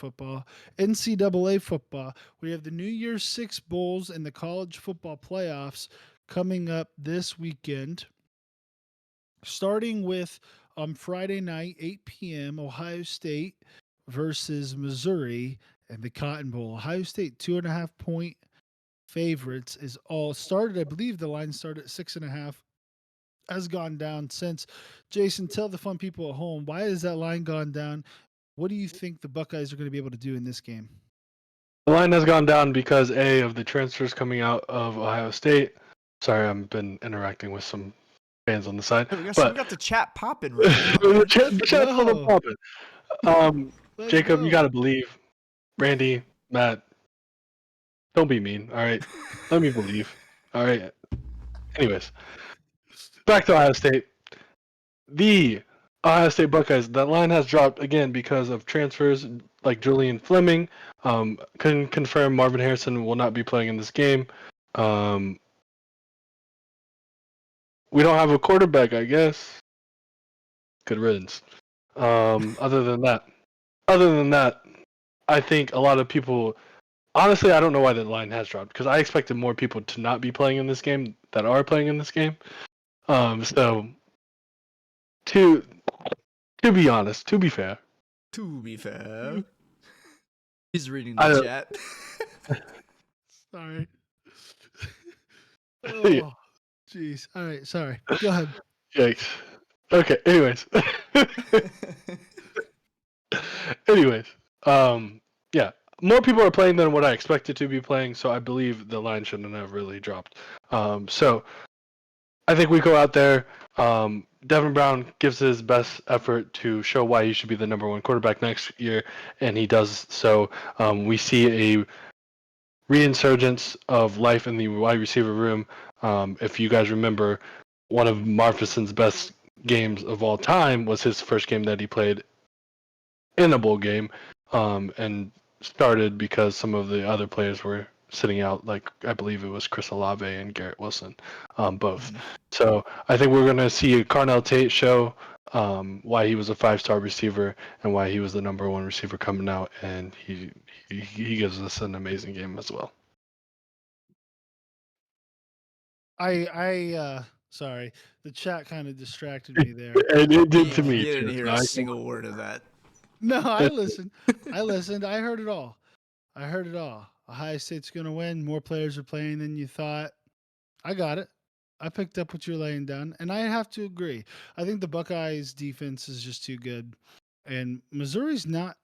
football, NCAA football. We have the New Year's Six Bowls and the college football playoffs coming up this weekend, starting with Friday night, 8 p.m., Ohio State versus Missouri and the Cotton Bowl. Ohio State 2.5 point favorites is all started. I believe the line started at 6.5, has gone down since. Jason, tell the fun people at home, why has that line gone down? What do you think the Buckeyes are going to be able to do in this game? The line has gone down because of the transfers coming out of Ohio State. Sorry, I've been interacting with some fans on the side, Hey, we but got the chat popping right now, the man. chat's still Go. popping. Let's Jacob, you go. gotta believe. Randy, Matt, don't be mean. All right, let me believe. All right. Anyways, back to Ohio State. The Ohio State Buckeyes. That line has dropped again because of transfers like Julian Fleming. Couldn't confirm Marvin Harrison will not be playing in this game. Um, we don't have a quarterback, I guess. Good riddance. Other than that, I think a lot of people. Honestly, I don't know why the line has dropped because I expected more people to not be playing in this game that are playing in this game. So to be honest, to be fair, To be fair, he's reading the I chat. Sorry. Oh, jeez. All right. Sorry. Go ahead. yikes. Okay. Anyways, anyways, yeah, more people are playing than what I expected to be playing, so I believe the line shouldn't have really dropped. So I think we go out there. Devin Brown gives his best effort to show why he should be the number one quarterback next year, and he does so. We see a reinsurgence of life in the wide receiver room. If you guys remember, one of Marfison's best games of all time was his first game that he played in a bowl game, and started because some of the other players were sitting out, like I believe it was Chris Olave and Garrett Wilson, both. So I think we're going to see a Carnell Tate show why he was a 5-star receiver and why he was the number one receiver coming out, and he gives us an amazing game as well. Sorry, the chat kind of distracted me there. And it did to You me didn't too. hear So a I single word of that. No, I listened. I listened. I heard it all. I heard it all. Ohio State's going to win. More players are playing than you thought. I got it. I picked up what you're laying down, and I have to agree. I think the Buckeyes' defense is just too good, and Missouri's not.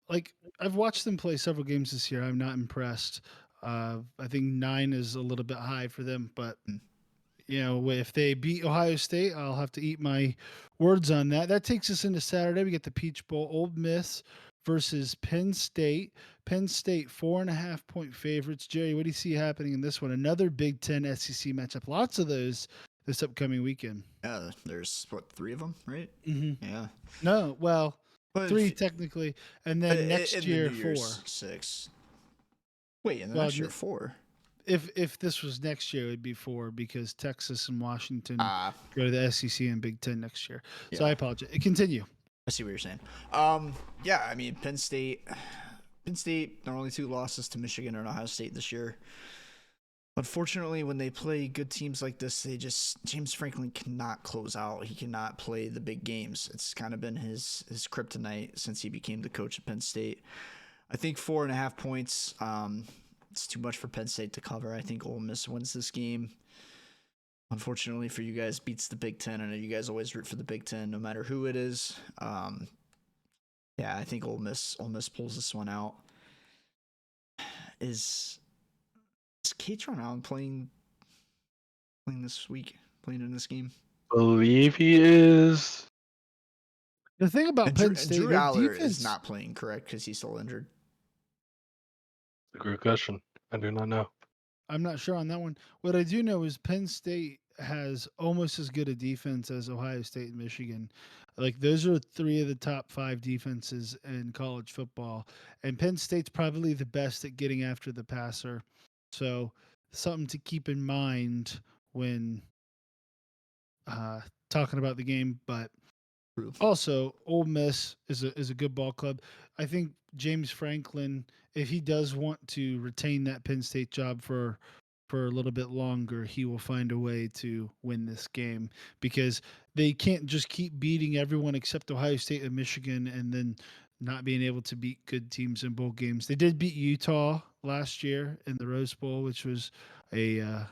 Like, I've watched them play several games this year. I'm not impressed. I think 9 is a little bit high for them, but if they beat Ohio State, I'll have to eat my words on that. That takes us into Saturday. We get the Peach Bowl, Old Miss versus Penn State. Penn State 4.5 point favorites. Jerry, what do you see happening in this one? Another Big Ten SEC matchup. Lots of those this upcoming weekend. Yeah, there's what, 3 of them, right? Mm-hmm. Yeah, No, well, but 3 technically, and then next in the year New 4. Year's 6. Wait, in the Well, next year 4. if this was next year, it'd be 4 because Texas and Washington Ah, go to the SEC and Big Ten next year. So I yeah, apologize. Continue. I see what you're saying. Yeah, I mean Penn State. Their only 2 losses to Michigan and Ohio State this year. Unfortunately, when they play good teams like this, James Franklin cannot close out. He cannot play the big games. It's kind of been his kryptonite since he became the coach at Penn State. I think 4.5 points. It's too much for Penn State to cover. I think Ole Miss wins this game. Unfortunately for you guys, beats the Big Ten. I know you guys always root for the Big Ten, no matter who it is. Yeah, I think Ole Miss pulls this one out. Is Katron Allen playing this week? Playing in this game? believe he is. The thing about And Penn State, Drew their Aller defense. is not playing, correct? Because he's still injured. A good question. I do not know. I'm not sure on that one. What I do know is Penn State has almost as good a defense as Ohio State and Michigan. Like, those are 3 of the top 5 defenses in college football, and Penn State's probably the best at getting after the passer. So something to keep in mind when talking about the game. But True. Also, Ole Miss is a good ball club. I think James Franklin, if he does want to retain that Penn State job for a little bit longer, he will find a way to win this game because they can't just keep beating everyone except Ohio State and Michigan and then not being able to beat good teams in bowl games. They did beat Utah last year in the Rose Bowl, which was a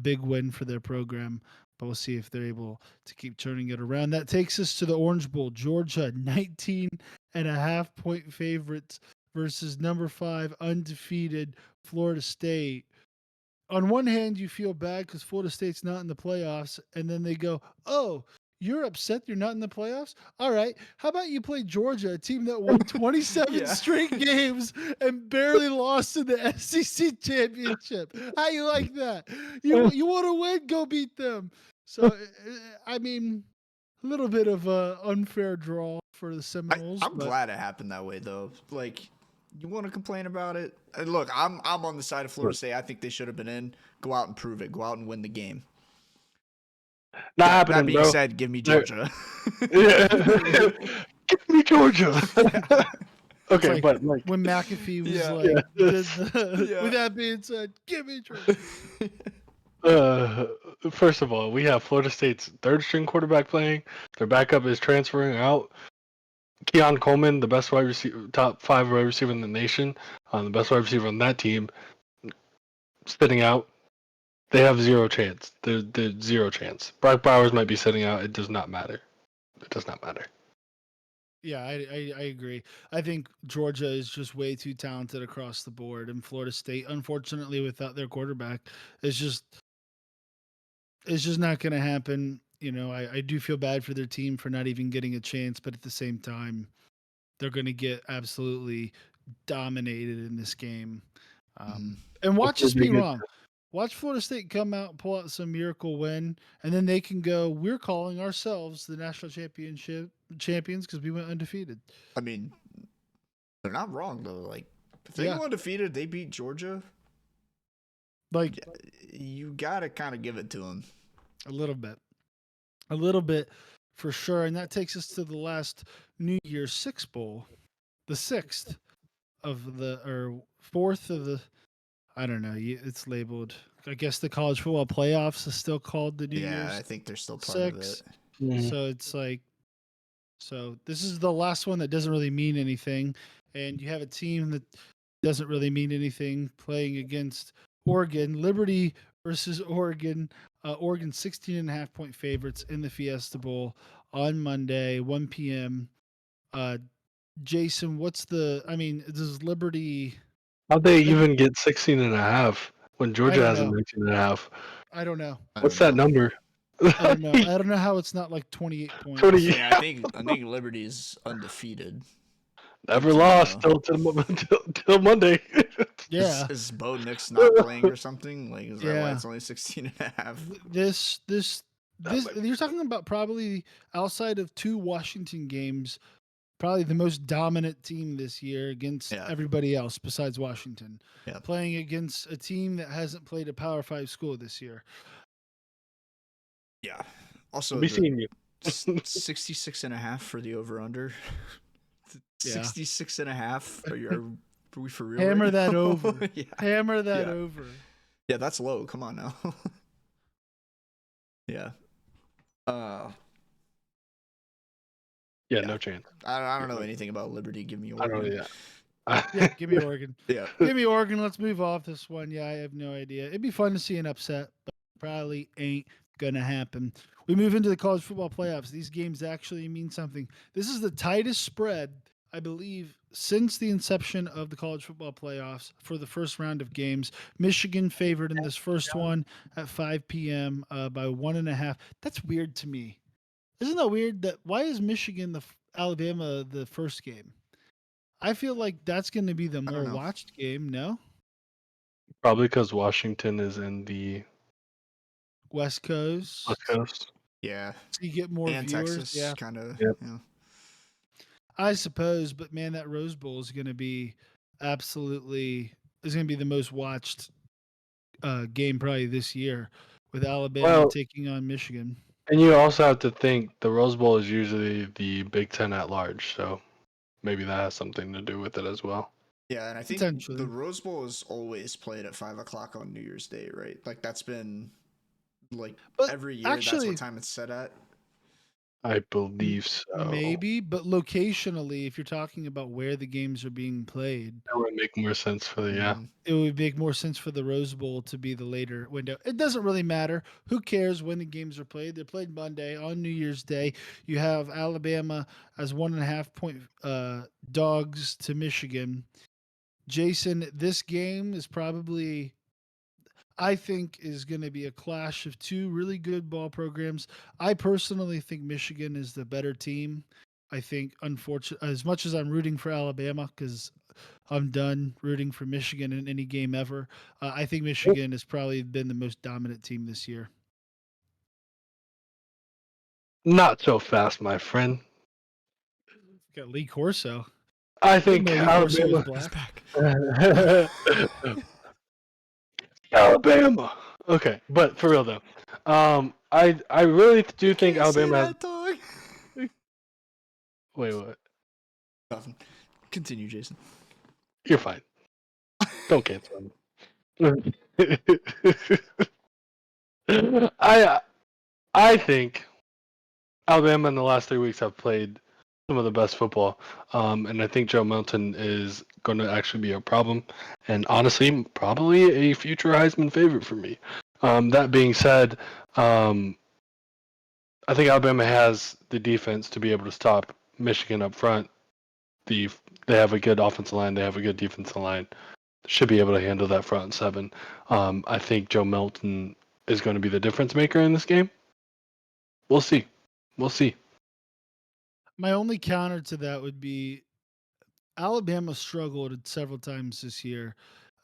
big win for their program. But we'll see if they're able to keep turning it around. That takes us to the Orange Bowl. Georgia, 19.5 point favorites versus number 5 undefeated Florida State. On one hand, you feel bad because Florida State's not in the playoffs, and then they go, "Oh, you're upset you're not in the playoffs? All right, how about you play Georgia, a team that won 27 Yeah. straight games and barely lost in the SEC championship? How you like that? You want to win? Go beat them." So, I mean, a little bit of a unfair draw for the Seminoles. I'm but glad it happened that way, though. Like, you want to complain about it? Look, I'm on the side of Florida State. I think they should have been in. Go out and prove it. Go out and win the game. Not That happening, being bro. said, give me They're- Georgia. Yeah. Give me Georgia. It's Okay, like but like, when McAfee was Yeah. like, Yeah. Yeah. with that being said, give me Georgia. first of all, we have Florida State's third string quarterback playing. Their backup is transferring out. Keon Coleman, the best wide receiver, top 5 wide receiver in the nation, the best wide receiver on that team, sitting out. They have zero chance. There's zero chance. Brock Bowers might be sitting out. It does not matter. It does not matter. Yeah, I agree. I think Georgia is just way too talented across the board, and Florida State, unfortunately, without their quarterback, it's just not going to happen. You know, I do feel bad for their team for not even getting a chance, but at the same time, they're going to get absolutely dominated in this game. And watch us be wrong. Watch Florida State come out, pull out some miracle win, and then they can go, "We're calling ourselves the national championship champions because we went undefeated." I mean, they're not wrong, though. Like, if they Yeah. go undefeated, they beat Georgia, Like you got to kind of give it to them. a little bit for sure. And that takes us to the last New Year's Six Bowl, the 6th of the, or 4th of the, I don't know. It's labeled, I guess the college football playoffs is still called the New Yeah, I Year's. think they're still part of Six. it. So it's like, so this is the last one that doesn't really mean anything. And you have a team that doesn't really mean anything playing against Oregon. Liberty versus Oregon. Oregon 16.5 point favorites in the Fiesta Bowl on Monday, 1 p.m. Jason, does Liberty, How'd they even get 16.5 when Georgia don't has a know. 19.5? I don't know. I What's don't that know. number? I don't know. I don't know how it's not like 28 points. 20. Yeah, I think Liberty's undefeated. Never So, lost till Monday. Yeah. Is Bo Nix not playing or something? Like, is that why Yeah. it's only 16.5? This might you're talking about probably outside of 2 Washington games, probably the most dominant team this year against Yeah. everybody else besides Washington. Yeah. Playing against a team that hasn't played a Power 5 school this year. Yeah. Also, Be the seeing you. 66.5 for the over-under. Yeah. 66.5. Are we for real? Hammer right that now? over. Yeah. Hammer that Yeah. over. Yeah, that's low. Come on now. Yeah. Yeah, Yeah. no chance. I don't know anything about Liberty. Give me I don't Oregon. know that. Yeah, give me Oregon. Yeah. Give me Oregon. Let's move off this one. Yeah, I have no idea. It'd be fun to see an upset, but probably ain't gonna happen. We move into the college football playoffs. These games actually mean something. This is the tightest spread, I believe, since the inception of the college football playoffs for the first round of games. Michigan favored in this first one at 5 p.m. By 1.5. That's weird to me. Isn't that weird? That why is Michigan Alabama the first game? I feel like that's going to be the don't more know. watched game. No, Probably because Washington is in the West Coast. West Coast. Yeah. So you get more And viewers. Texas, Yeah, kind of. Yep. Yeah. I suppose. But man, that Rose Bowl is going to be absolutely is going to be the most watched game probably this year with Alabama Well- taking on Michigan. And you also have to think the Rose Bowl is usually the Big Ten at large, so maybe that has something to do with it as well. Yeah, and I think Potentially. the Rose Bowl is always played at 5 o'clock on New Year's Day, right? Like that's been like But every year. That's actually, what time it's set at. I believe so. maybe, but locationally, if you're talking about where the games are being played, That would make more sense for the Mhm. it would make more sense for the Rose Bowl to be the later window. It doesn't really matter. Who cares when the games are played? They're played Monday on New Year's Day. You have Alabama as 1.5 point dogs to Michigan. Jason, this game is probably, I think, is going to be a clash of two really good ball programs. I personally think Michigan is the better team. I think, unfortunately, as much as I'm rooting for Alabama, because I'm done rooting for Michigan in any game ever, I think Michigan has probably been the most dominant team this year. Not so fast, my friend. Got Lee Corso. I Didn't think know Lee Corso was Alabama. He's black. back. Alabama. Okay, but for real though, I really do think Can't say Alabama has. that, dog. Wait, what? Nothing. Continue, Jason. You're fine. Don't cancel me. I think Alabama in the last 3 weeks have played some of the best football, and I think Joe Milton is going to actually be a problem, and honestly, probably a future Heisman favorite for me. That being said, I think Alabama has the defense to be able to stop Michigan up front. They have a good offensive line. They have a good defensive line. Should be able to handle that front seven. I think Joe Milton is going to be the difference maker in this game. We'll see. We'll see. My only counter to that would be Alabama struggled several times this year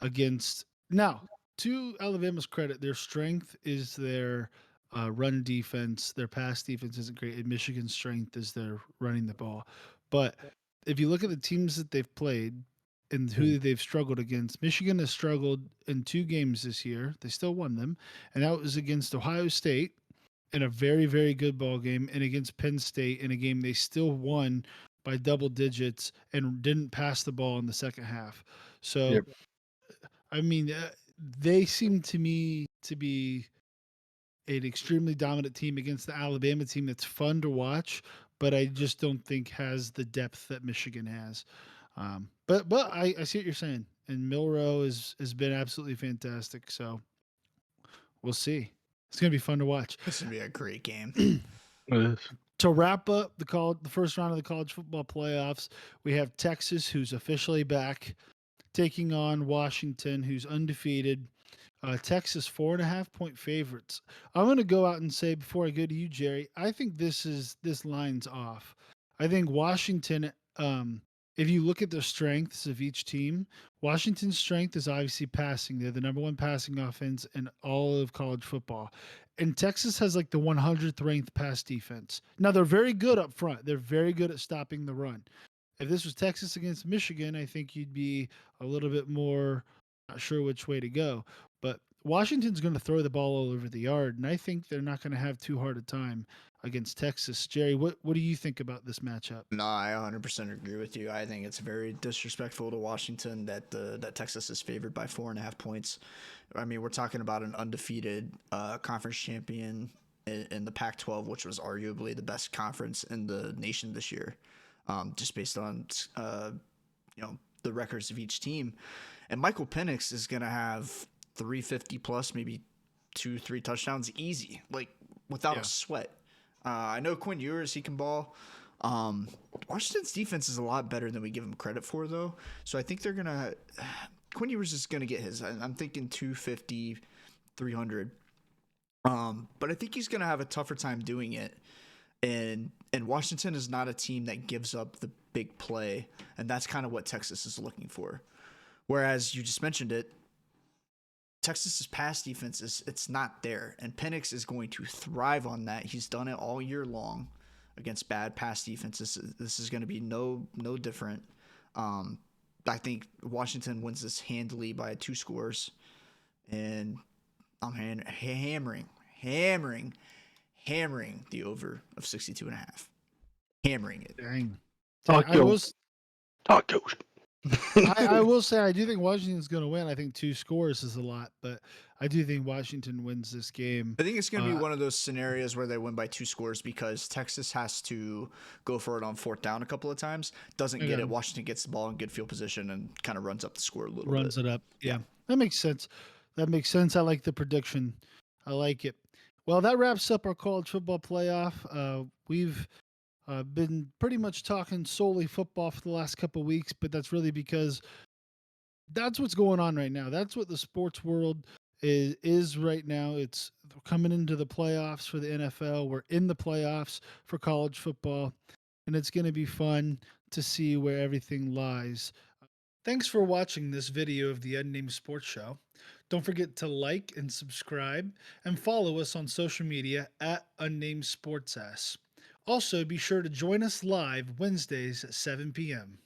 against. Now, to Alabama's credit, their strength is their run defense. Their pass defense isn't great. And Michigan's strength is their running the ball. But if you look at the teams that they've played and who they've struggled against, Michigan has struggled in 2 games this year. They still won them, and that was against Ohio State in a very, very good ball game, and against Penn State in a game they still won by double digits and didn't pass the ball in the second half. So, Yep. I mean, they seem to me to be an extremely dominant team against the Alabama team that's fun to watch, but I just don't think has the depth that Michigan has. But I see what you're saying, and Milrow has been absolutely fantastic. So we'll see. It's gonna be fun to watch. This would be a great game. It is. To wrap up the first round of the college football playoffs, we have Texas, who's officially back, taking on Washington, who's undefeated. Texas 4.5 point favorites. I'm going to go out and say before I go to you, Jerry, I think this line's off. I think Washington. If you look at the strengths of each team, Washington's strength is obviously passing. They're the number one passing offense in all of college football. And Texas has like the 100th ranked pass defense. Now they're very good up front. They're very good at stopping the run. If this was Texas against Michigan, I think you'd be a little bit more not sure which way to go. But Washington's going to throw the ball all over the yard, and I think they're not going to have too hard a time against Texas. Jerry, what do you think about this matchup? No, I 100% agree with you. I think it's very disrespectful to Washington that Texas is favored by 4.5 points. I mean, we're talking about an undefeated conference champion in the Pac-12, which was arguably the best conference in the nation this year, just based on the records of each team. And Michael Penix is going to have 350 plus, maybe 2-3 touchdowns easy, like without a sweat. I know Quinn Ewers, he can ball. Washington's defense is a lot better than we give him credit for, though. So I think they're going to – Quinn Ewers is going to get his. I'm thinking 250, 300. But I think he's going to have a tougher time doing it. And Washington is not a team that gives up the big play, and that's kind of what Texas is looking for. Whereas you just mentioned it, Texas's pass defense it's not there, and Penix is going to thrive on that. He's done it all year long against bad pass defenses. This is going to be no different. I think Washington wins this handily by 2 scores, and I'm hammering hammering the over of 62.5. Hammering it. Dang. Talk I will, Yosh. I will say I do think Washington's going to win. I think 2 scores is a lot, but I do think Washington wins this game. I think it's going to be one of those scenarios where they win by 2 scores because Texas has to go for it on 4th down a couple of times. Doesn't get Okay. it. Washington gets the ball in good field position and kind of runs up the score a little Runs bit. it up. Yeah. That makes sense. That makes sense. I like the prediction. I like it. Well, that wraps up our college football playoff. We've been pretty much talking solely football for the last couple of weeks, but that's really because that's what's going on right now. That's what the sports world is right now. It's coming into the playoffs for the NFL. We're in the playoffs for college football, and it's going to be fun to see where everything lies. Thanks for watching this video of the Unnamed Sports Show. Don't forget to like and subscribe and follow us on social media at Unnamed Sports S. Also, be sure to join us live Wednesdays at 7 p.m.